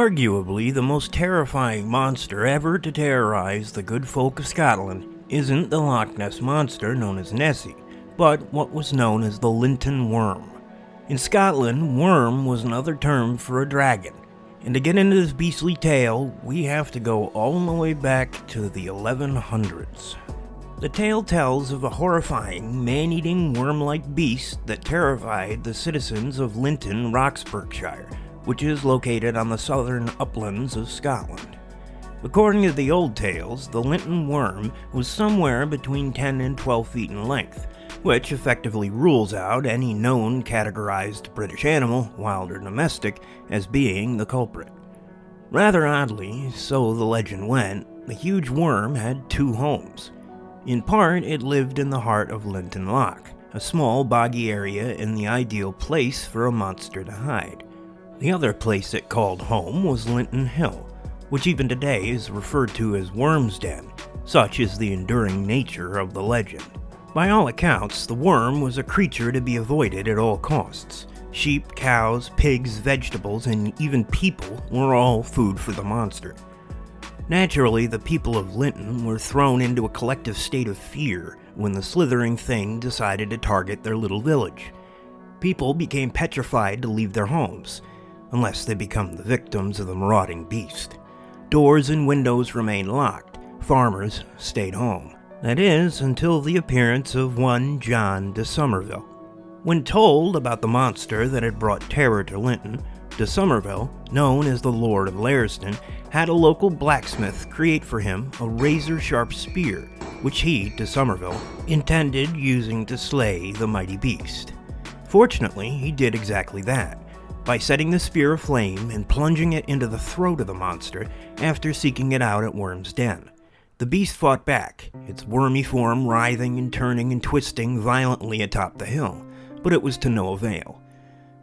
Arguably, the most terrifying monster ever to terrorize the good folk of Scotland isn't the Loch Ness Monster known as Nessie, but what was known as the Linton worm. In Scotland, worm was another term for a dragon, and to get into this beastly tale, we have to go all the way back to the 1100s. The tale tells of a horrifying, man-eating, worm-like beast that terrified the citizens of Linton, Roxburghshire, which is located on the southern uplands of Scotland. According to the old tales, the Linton worm was somewhere between 10 and 12 feet in length, which effectively rules out any known categorized British animal, wild or domestic, as being the culprit. Rather oddly, so the legend went, the huge worm had two homes. In part, it lived in the heart of Linton Loch, a small boggy area and the ideal place for a monster to hide. The other place it called home was Linton Hill, which even today is referred to as Worm's Den. Such is the enduring nature of the legend. By all accounts, the worm was a creature to be avoided at all costs. Sheep, cows, pigs, vegetables, and even people were all food for the monster. Naturally, the people of Linton were thrown into a collective state of fear when the slithering thing decided to target their little village. People became petrified to leave their homes, unless they become the victims of the marauding beast. Doors and windows remained locked. Farmers stayed home. That is, until the appearance of one John de Somerville. When told about the monster that had brought terror to Linton, de Somerville, known as the Lord of Lareston, had a local blacksmith create for him a razor-sharp spear, which he, de Somerville, intended using to slay the mighty beast. Fortunately, he did exactly that, by setting the spear aflame and plunging it into the throat of the monster after seeking it out at Worm's Den. The beast fought back, its wormy form writhing and turning and twisting violently atop the hill, but it was to no avail.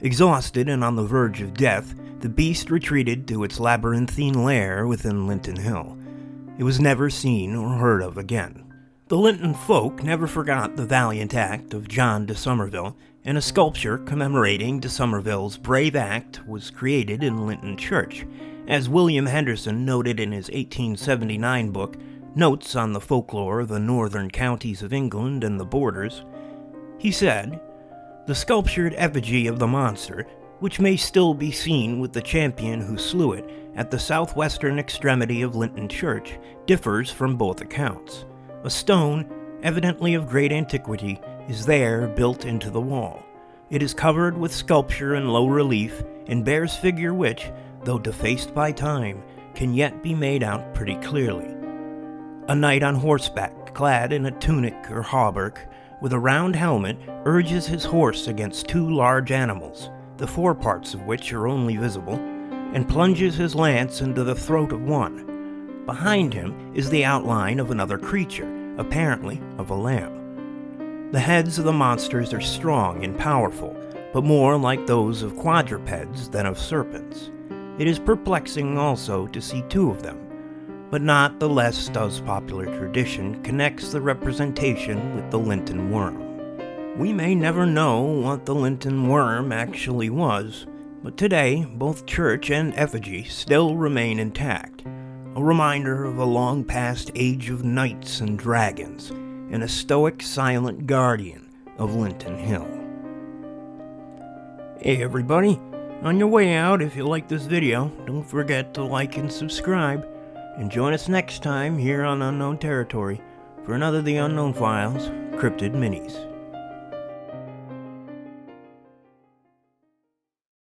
Exhausted and on the verge of death, the beast retreated to its labyrinthine lair within Linton Hill. It was never seen or heard of again. The Linton folk never forgot the valiant act of John de Somerville, and a sculpture commemorating de Somerville's brave act was created in Linton Church, as William Henderson noted in his 1879 book, Notes on the Folklore of the Northern Counties of England and the Borders. He said, "The sculptured effigy of the monster, which may still be seen with the champion who slew it at the southwestern extremity of Linton Church, differs from both accounts. A stone, evidently of great antiquity, is there built into the wall. It is covered with sculpture in low relief, and bears figure which, though defaced by time, can yet be made out pretty clearly. A knight on horseback, clad in a tunic or hauberk, with a round helmet, urges his horse against two large animals, the foreparts of which are only visible, and plunges his lance into the throat of one. Behind him is the outline of another creature, apparently of a lamb. The heads of the monsters are strong and powerful, but more like those of quadrupeds than of serpents. It is perplexing also to see two of them, but not the less does popular tradition connects the representation with the Linton worm. We may never know what the Linton worm actually was, but today both church and effigy still remain intact, a reminder of a long-past age of knights and dragons, and a stoic, silent guardian of Linton Hill. Hey everybody, on your way out, if you like this video, don't forget to like and subscribe, and join us next time here on Unknown Territory for another The Unknown Files Cryptid Minis.